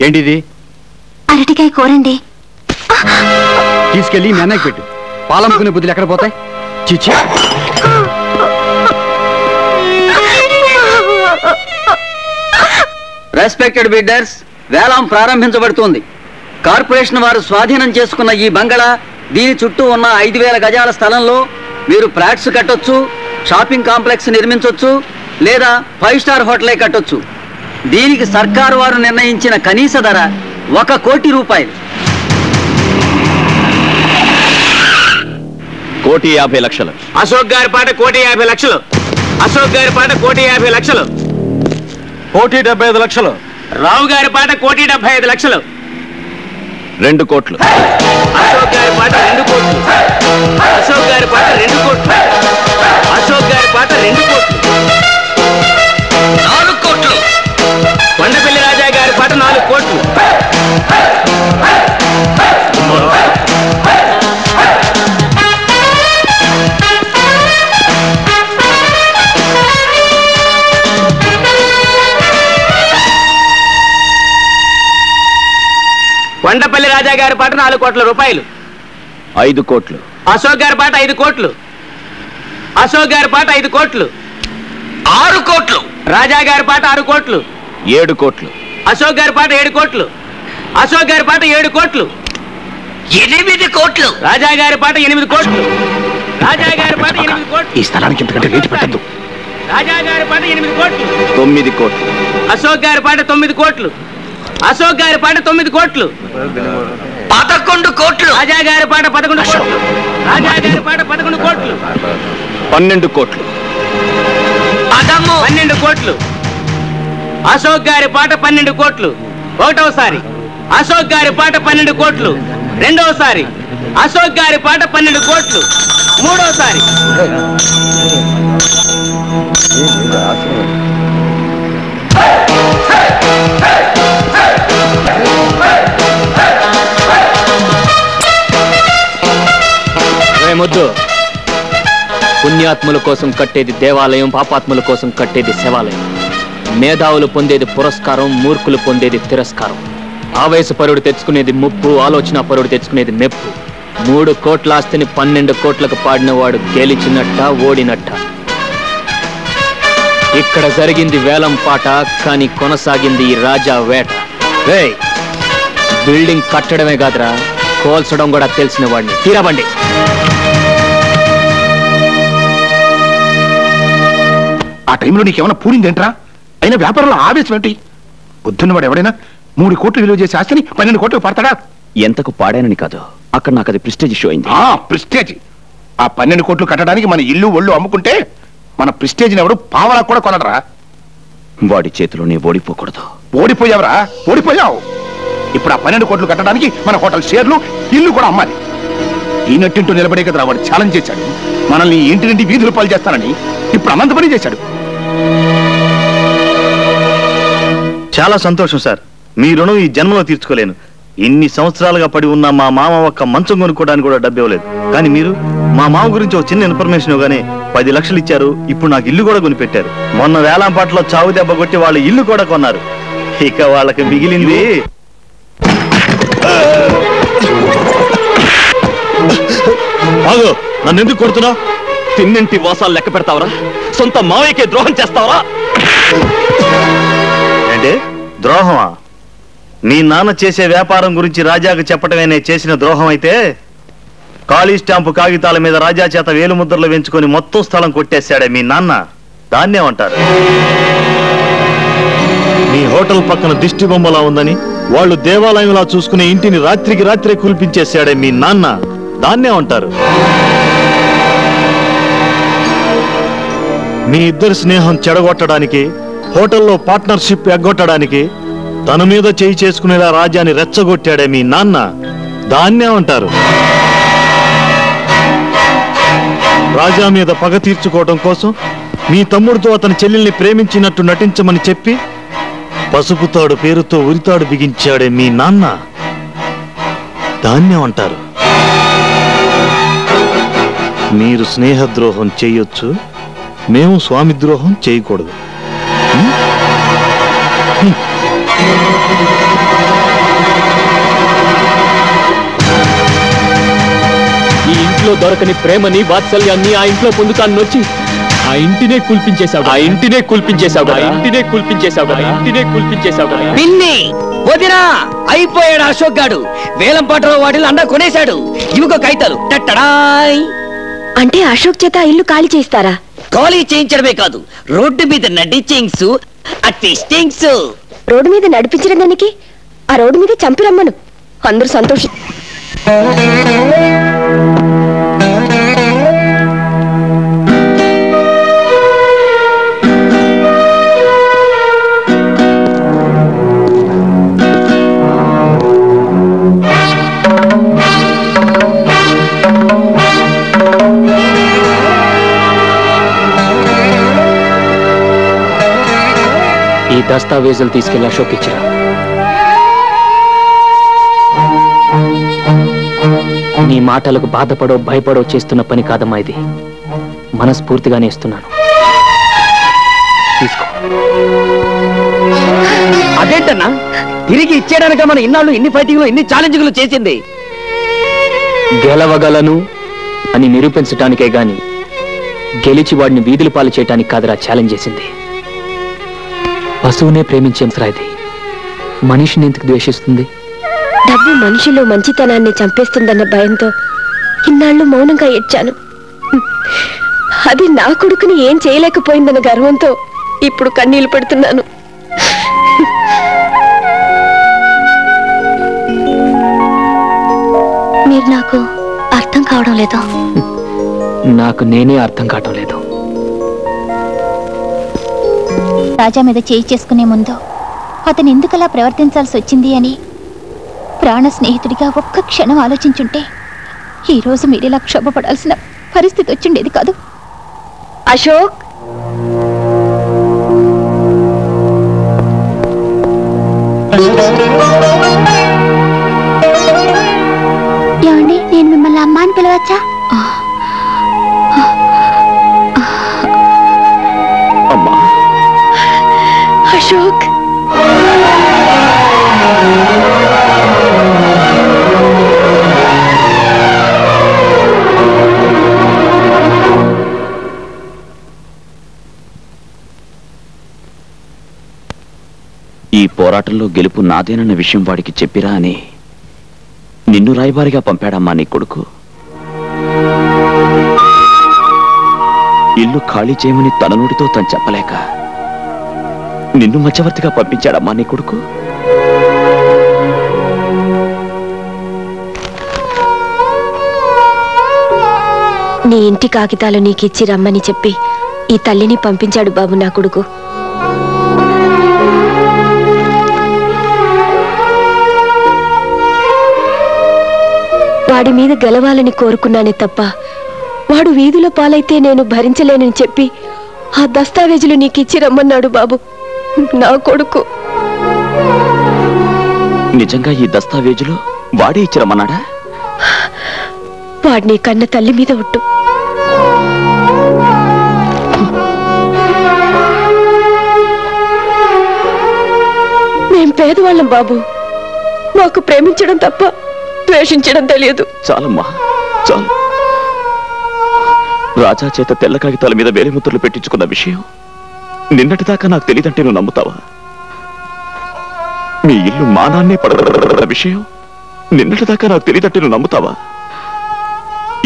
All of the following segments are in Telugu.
ఏంటిది? అరటికాయ కూరండి. తీసుకెళ్ళి మీ అన్నయ్యకి పెట్టు. పాలమ్ముకునే బుద్ధులు ఎక్కడ పోతాయి? చిచ్చి. రెస్పెక్టెడ్ బిడ్డర్స్, వేలం ప్రారంభించబడుతోంది. కార్పొరేషన్ వారు స్వాధీనం చేసుకున్న ఈ బంగళా, దీని చుట్టూ ఉన్న 5000 గజాల స్థలంలో మీరు ఫ్లాట్స్ కట్టొచ్చు, షాపింగ్ కాంప్లెక్స్ నిర్మించొచ్చు, లేదా 5 స్టార్ హోటలే కట్టొచ్చు. దీనికి సర్కారు వారు నిర్ణయించిన కనీస ధర 1 కోటి రూపాయలు. 1,50,00,000. అశోక్ గారి పాట 1,50,00,000. అశోక్ గారి పాట 1,50,00,000. 1,75,00,000. రావు గారి పాట 1,75,00,000. 2 కోట్లు. అశోక్ గారి పాట 2 కోట్లు. అశోక్ గారి పాట 2 కోట్లు. అశోక్ గారి పాట 2 కోట్లు. 4 కోట్లు. కొండపల్లి రాజా గారి పాట 4 కోట్లు. కొండపల్లి రాజా గారి పాట 4 కోట్ల రూపాయలు. 5 కోట్లు. అశోక్ గారి పాట 5 కోట్లు. అశోక్ గారి పాట 5 కోట్లు. 6 కోట్లు. రాజా గారి పాట 6 కోట్లు. 7 కోట్లు. అశోక్ గారి పాట 7 కోట్లు. అశోక్ గారి పాట 7 కోట్లు. 8 కోట్లు. రాజా గారి పాట 8 కోట్లు. రాజా గారి పాట 8 కోట్లు. ఈ స్థలానికి ఇంతకంటే రేటు పెట్టద్దు. రాజా గారి పాట 8 కోట్లు. 9 కోట్లు. అశోక్ గారి పాట 9 కోట్లు. అశోక్ గారి పాట 9 కోట్లు. 11 కోట్లు. రాజా గారి పాట 11 కోట్లు. రాజా గారి పాట 11 కోట్లు. 12 కోట్లు. 12 కోట్లు. అశోక్ గారి పాట 12 కోట్లు. ఒకటోసారి అశోక్ గారి పాట 12 కోట్లు. రెండోసారి అశోక్ గారి పాట 12 కోట్లు. మూడోసారి ముద్దు. పుణ్యాత్ముల కోసం కట్టేది దేవాలయం, పాపాత్ముల కోసం కట్టేది శివాలయం. మేధావులు పొందేది పురస్కారం, మూర్ఖులు పొందేది తిరస్కారం. ఆవేశపరుడు తెచ్చుకునేది ముప్పు, ఆలోచన పరుడు తెచ్చుకునేది మెప్పు. 3 కోట్ల ఆస్తిని 12 కోట్లకు పాడినవాడు గెలిచినట్ట, ఓడినట్ట. ఇక్కడ జరిగింది వేలం పాట, కానీ కొనసాగింది ఈ రాజా వేట. బిల్డింగ్ కట్టడమే కాదురా, కోల్చడం కూడా తెలిసిన వాడిని. తీరబండి. ఆ టైంలో నీకేమైనా పూరిందేంట్రా? అయినా వ్యాపారంలో ఆవేశం ఏంటి? బుద్ధున్నవాడు ఎవడైనా 3 కోట్లు విలువ చేసే ఆస్తిని 12 కోట్లు పడతాడా? ఎంతకు పాడానని కాదు, అక్కడ నాకు అది ప్రెస్టేజ్ ఇష్యూ అయింది. ప్రెస్టేజ్. ఆ 12 కోట్లు కట్టడానికి మన ఇల్లు ఒళ్ళు అమ్ముకుంటే మన ప్రెస్టేజ్ని ఎవడు పావలా కూడా కొనడరా? వాడి చేతిలోనే ఓడిపోకూడదు. ఓడిపోయావరా? ఓడిపోయావు. ఇప్పుడు ఆ 12 కోట్లు కట్టడానికి మన హోటల్ షేర్లు, ఇల్లు కూడా అమ్మాలి. ఈ నట్టింటూ నిలబడే కదరా వాడు ఛాలెంజ్ చేశాడు. మనల్ని ఇంటి నుండి వీధులు పాలు చేస్తానని ఇప్పుడు అనంత పని చేశాడు. చాలా సంతోషం సార్. మీ రుణం ఈ జన్మలో తీర్చుకోలేను. ఇన్ని సంవత్సరాలుగా పడి ఉన్న మా మామ ఒక్క మంచం కొనుక్కోవడానికి కూడా డబ్బు ఇవ్వలేదు. కానీ మీరు మా మామ గురించి ఒక చిన్న ఇన్ఫర్మేషన్ ఇవ్వగానే 10 లక్షలు ఇచ్చారు. ఇప్పుడు నాకు ఇల్లు కూడా కొనిపెట్టారు. మొన్న వేలంపాటలో చావు దెబ్బ కొట్టి వాళ్ళ ఇల్లు కూడా కొన్నారు. ఇక వాళ్ళకి మిగిలింది. నన్ను ఎందుకు కొడుతున్నావు? తిన్నింటి వాసాలు లెక్క పెడతావరా? సొంత మావయ్యకే ద్రోహం చేస్తావరా? అంటే ద్రోహమా? మీ నాన్న చేసే వ్యాపారం గురించి రాజాకు చెప్పటమేనే చేసిన ద్రోహం అయితే, ఖాళీ స్టాంపు కాగితాల మీద రాజా చేత వేలు ముద్రలు వేయించుకొని మొత్తం స్థలం కొట్టేశాడే మీ నాన్న, దాన్నేమంటారు? మీ హోటల్ పక్కన దిష్టి బొమ్మలా ఉందని వాళ్ళు దేవాలయంలా చూసుకునే ఇంటిని రాత్రికి రాత్రే కూల్పించేశాడే మీ నాన్న, దాన్నేమంటారు? మీ ఇద్దరి స్నేహం చెడగొట్టడానికి, హోటల్లో పార్ట్నర్షిప్ ఎగ్గొట్టడానికి తన మీద చేయి చేసుకునేలా రాజాని రెచ్చగొట్టాడే మీ నాన్న, దాన్నేమంటారు? రాజా మీద పగ తీర్చుకోవడం కోసం మీ తమ్ముడితో అతని చెల్లెల్ని ప్రేమించినట్టు నటించమని చెప్పి పసుపుతాడు పేరుతో ఉరితాడు బిగించాడే మీ నాన్న, దాన్నేమంటారు? మీరు స్నేహద్రోహం చేయొచ్చు, మేము స్వామి ద్రోహం చేయకూడదు. ఇంట్లో దొరకని ప్రేమని వాత్సల్యాన్ని ఆ ఇంట్లో పొందుతాను వచ్చి ఆ ఇంటినే కూల్పించేశావు, ఆ ఇంటినే కూల్పించేశావు, ఆ ఇంటినే కూల్పించేశావు, ఆ ఇంటినే కూల్పించేశావు. పిన్ని వదినా అయిపోయాడు అశోక్ గాడు. వేలం పాటలో వాటిలో అండా కొనేశాడు. ఇవిగో కైతాలు టట్టడాయ్. అంటే అశోక్ చేత ఇల్లు ఖాళీ చేస్తారా? ఖాళీ చేయించడమే కాదు, రోడ్డు మీద నడిచింగ్స్ అట్టిస్టింగ్స్. రోడ్డు మీద నడిపించడం దానికి ఆ రోడ్డు మీద చంపిరమ్మను, అందరూ సంతోషం. ఈ దస్తావేజులు తీసుకెళ్లి అశోక్ ఇచ్చిరా. నీ మాటలకు బాధపడో భయపడో చేస్తున్న పని కాదమ్మా ఇది, మనస్ఫూర్తిగానే ఇస్తున్నాను. తీసుకో. అదేంటన్నా తిరిగి ఇచ్చేయడానిక మన ఇన్నాళ్ళు ఇన్ని ఫైటింగ్లు ఇన్ని ఛాలెంజ్లు చేసింది? గెలవగలను అని నిరూపించటానికే గాని గెలిచి వాడిని వీధుల పాలు చేయటానికి కాదురా ఛాలెంజ్ చేసింది. పశువునే ప్రేమించేం ఇది మనిషిని ఎందుకు ద్వేషిస్తుంది? డబ్బు మనిషిలో మంచితనాన్ని చంపేస్తుందన్న భయంతో ఇన్నాళ్ళు మౌనంగా ఏడ్చాను. అది నా కొడుకుని ఏం చేయలేకపోయిందన్న గర్వంతో ఇప్పుడు కన్నీళ్లు పెడుతున్నాను. మీరు నాకు అర్థం కావడం లేదు. నాకు నేనే అర్థం కావటం లేదు. రాజా మీద చేయి చేసుకునే ముందు అతను ఎందుకలా ప్రవర్తించాల్సి వచ్చింది అని ప్రాణ స్నేహితుడిగా ఒక్క క్షణం ఆలోచించుంటే ఈరోజు మీరిలా క్షోభపడాల్సిన పరిస్థితి వచ్చిండేది కాదు. అశోక్, ఏమండి, నేను మిమ్మల్ని అమ్మ అని పిలవచ్చా? అమ్మా. అశోక్, ఈ పోరాటంలో గెలుపు నాదేనన్న విషయం వాడికి చెప్పిరా అని నిన్ను రాయబారిగా పంపాడమ్మా నీ కొడుకు. ఇల్లు ఖాళీ చేయమని తన నోటితో తను చెప్పలేక నిన్ను మధ్యవర్తిగా పంపించాడమ్మా నీ కొడుకు. నీ ఇంటి కాగితాలు నీకిచ్చి రమ్మని చెప్పి ఈ తల్లిని పంపించాడు బాబు నా కొడుకు. వాడి మీద గెలవాలని కోరుకున్నానే తప్ప వాడు వీధుల పాలైతే నేను భరించలేనని చెప్పి ఆ దస్తావేజులు నీకిచ్చి రమ్మన్నాడు బాబు నా కొడుకు. నిజంగా ఈ దస్తావేజులు వాడే ఇచ్చిరమ్మన్నాడా? వాడిని కన్న తల్లి మీద ఒట్టు. మేం పేదవాళ్ళం బాబు, మాకు ప్రేమించడం తప్ప ద్వేషించడం తెలియదు. చాలమ్మా, చాలు. రాజా చేత తెల్ల కాగితాల మీద వేలిముద్రలు పెట్టించుకున్న విషయం నిన్నటిదాకా నాకు తెలియదంటే నువ్వు నమ్ముతావా? మీ ఇల్లు మానాన్నే పడగల విషయం నిన్నటిదాకా నాకు తెలియదంటే నువ్వు నమ్ముతావా?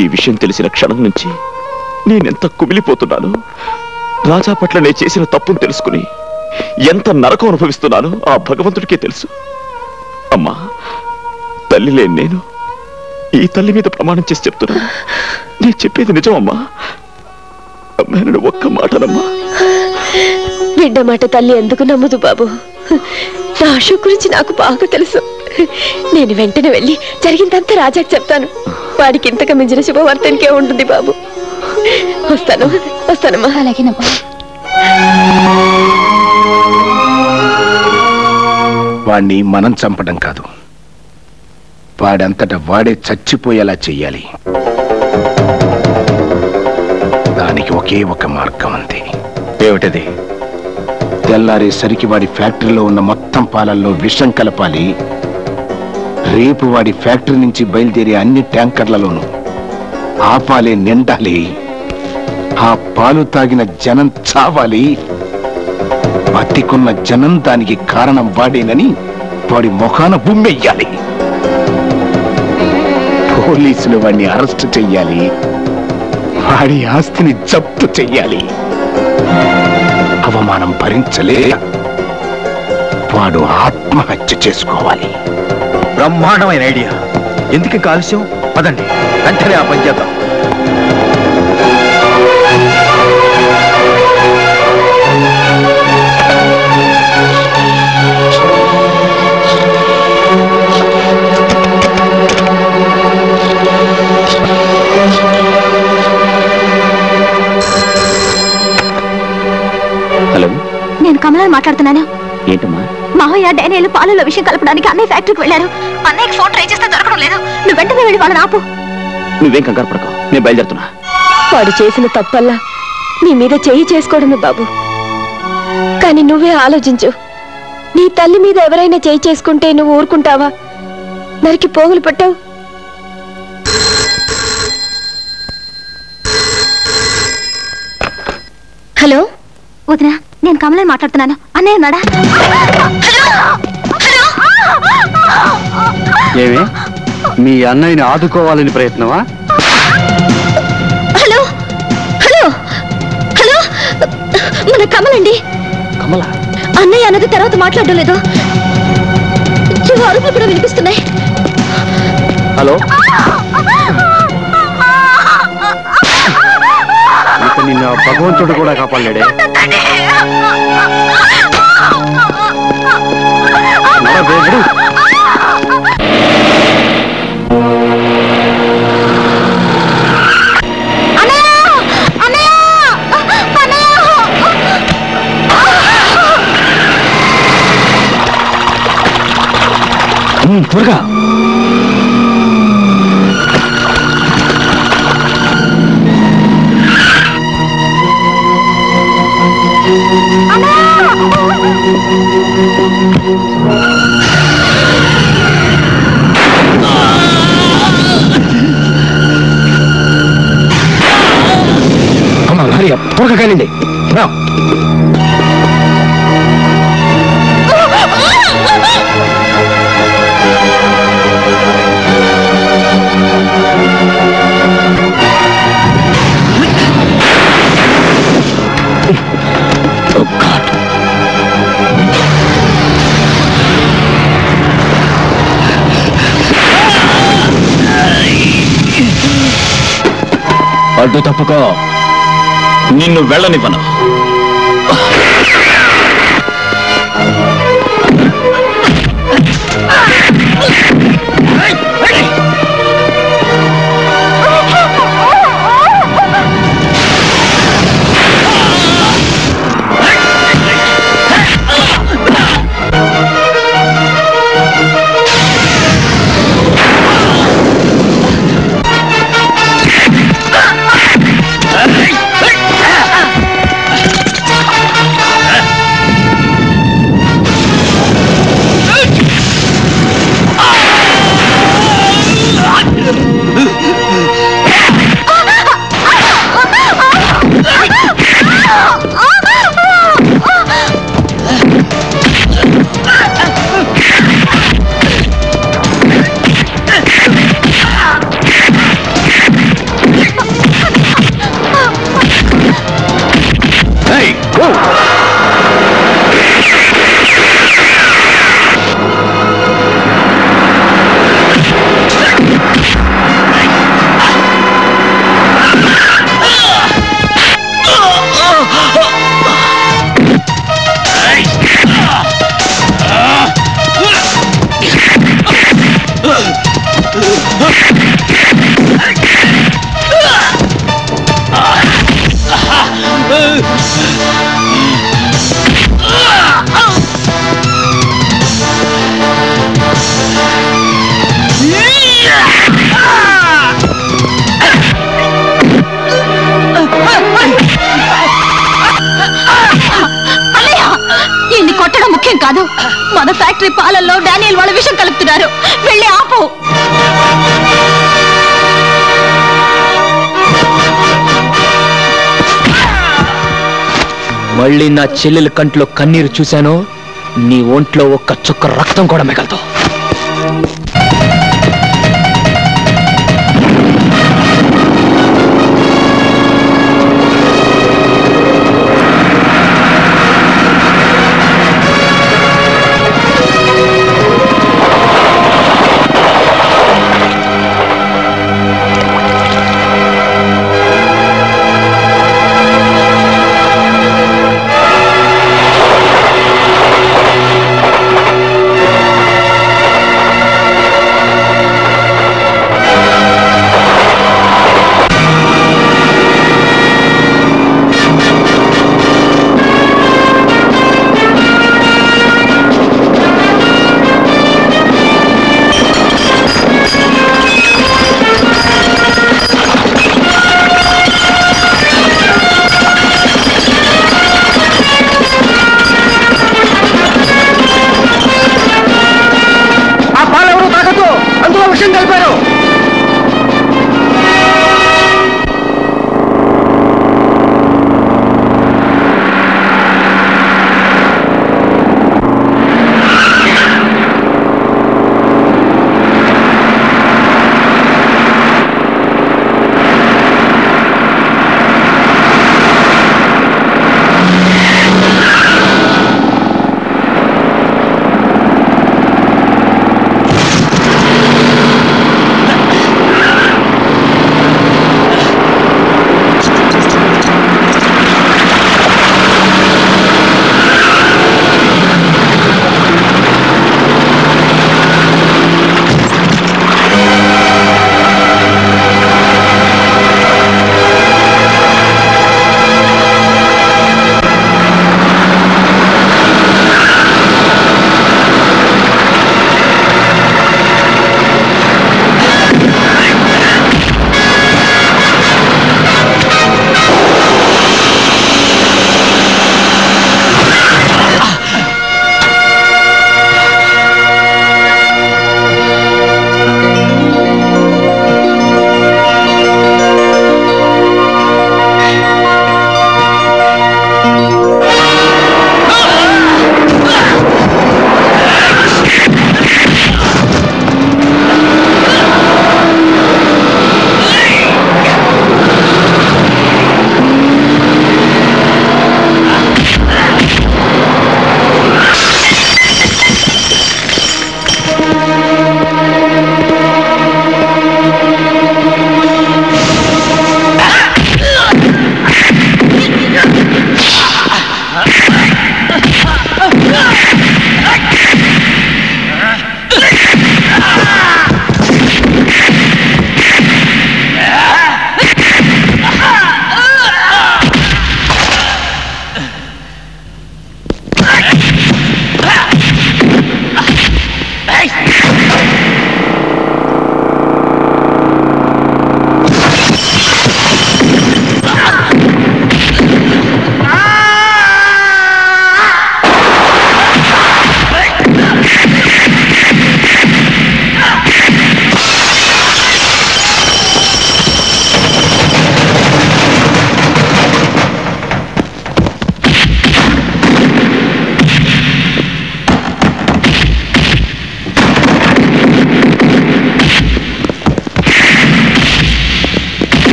ఈ విషయం తెలిసిన క్షణం నుంచి నేనెంత కుమిలిపోతున్నాను. రాజా పట్ల నేను చేసిన తప్పును తెలుసుకుని ఎంత నరకం అనుభవిస్తున్నానో ఆ భగవంతుడికే తెలుసు. అమ్మా, తల్లి లేని నేను ఈ తల్లి మీద ప్రమాణం చేసి చెప్తున్నాను, నేను చెప్పేది నిజమమ్మా. అమ్మాయిని ఒక్క మాటనమ్మా. బిడ్డ మాట తల్లి ఎందుకు నమ్మదు బాబు? నా అశోక్ గురించి నాకు బాగా తెలుసు. నేను వెంటనే వెళ్ళి జరిగిందంతా రాజాకి చెప్తాను. వాడికి ఇంతకు మించిన శుభవార్తనికే ఉంటుంది బాబు. వస్తానమ్మా. అలాగేనమ్మా. వాణ్ణి మనం చంపడం కాదు, వాడంతట వాడే చచ్చిపోయేలా చెయ్యాలి. దానికి ఒకే ఒక మార్గం ఉంది. ఏమిటది? తెల్లారేసరికి వాడి ఫ్యాక్టరీలో ఉన్న మొత్తం పాలల్లో విషం కలపాలి. రేపు వాడి ఫ్యాక్టరీ నుంచి బయలుదేరే అన్ని ట్యాంకర్లలోనూ ఆ పాలే నిండాలి, ఆ పాలు తాగిన జనం చావాలి, బతికున్న జనం దానికి కారణం వాడేనని వాడి ముఖాన బుమ్మెయ్యాలి. పోలీసులు వాడిని అరెస్ట్ చెయ్యాలి, వాడి ఆస్తిని జప్తు చెయ్యాలి. అవమానం భరించలే వాడు ఆత్మహత్య చేసుకోవాలి. బ్రహ్మాండమైన ఐడియా. ఎందుకు కాలుష్యం? పదండి వెంటనే ఆ పని చేద్దాం. హలో, నేను కమలాన్ని మాట్లాడుతున్నాను. ఏంటమ్మా? మావయ్య డైనేలు పాలలో విషయం కలపడానికి అన్నయ్య ఫ్యాక్టరీకి వెళ్ళారు. అన్నయ్యకి ఫోన్ ట్రై చేస్తే దొరకడం లేదు. నువ్వు వెంటనే వెళ్ళి వాళ్ళని ఆపు. నువ్వేం కంగారు పడకు, నేను బయలుదేరుతున్నా. వాడు చేసిన తప్పల్లా నీ మీద చెయ్యి చేసుకోవడమే బాబు. కానీ నువ్వే ఆలోచించు, నీ తల్లి మీద ఎవరైనా చెయ్యి చేసుకుంటే నువ్వు ఊరుకుంటావా? నరికి పోగులు పట్టావు. హలో వదినా, నేను కమలని మాట్లాడుతున్నాను. అన్నయ్య ఉన్నాడా? ఏమే మీ అన్నయ్యని ఆదుకోవాలని ప్రయత్నమా? హలో హలో హలో, మన కమలండి. కమల అన్నయ్య అన్నది తర్వాత మాట్లాడడం లేదు. అరుపులు కూడా వినిపిస్తున్నాయి. హలో, ఇక నిన్న భగవంతుడు కూడా కాపాడలేడే. త్వరగా త్వరగా కానిండి. అడ్డు తప్పుకో, నిన్ను వెళ్ళనివ్వను. కొట్టడం ముఖ్యం కాదు. మన ఫ్యాక్టరీ పాలల్లో డానియల్ వాళ్ళ విషయం కలుపుతున్నారు. వెళ్ళి ఆపు. మళ్ళీ నా చెల్లెల కంట్లో కన్నీరు చూశాను, నీ ఒంట్లో ఒక్క చుక్క రక్తం కూడా మిగలదు.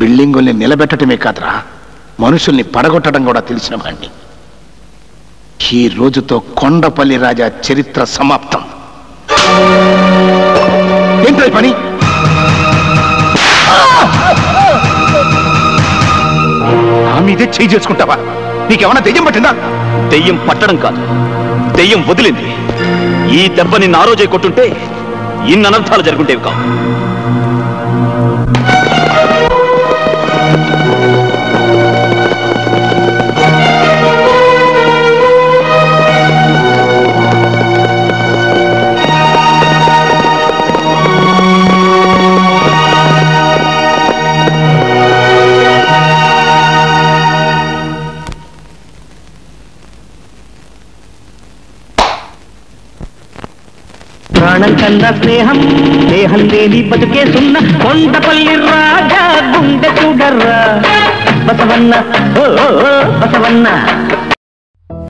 బిల్డింగుల్ని నిలబెట్టడమే కాదురా, మనుషుల్ని పడగొట్టడం కూడా తెలిసిన వాణ్ణి. ఈ రోజుతో కొండపల్లి రాజా చరిత్ర సమాప్తం. ఏంటో పని? నా మీదే చేయి చేసుకుంటావా? నీకేమన్నా దెయ్యం పట్టిందా? దెయ్యం పట్టడం కాదు, దెయ్యం వదిలింది. ఈ దెబ్బ నిన్ను ఆ రోజే కొట్టుంటే ఇన్ని అనర్థాలు జరుగుంటేవి కావు. ప్రాణం కన్నా స్నేహం, స్నేహం లేని బతుకే సున్న. కొండపల్లి రాజా గుండె చూడర్రా బసవన్న, ఓ బసవన్న.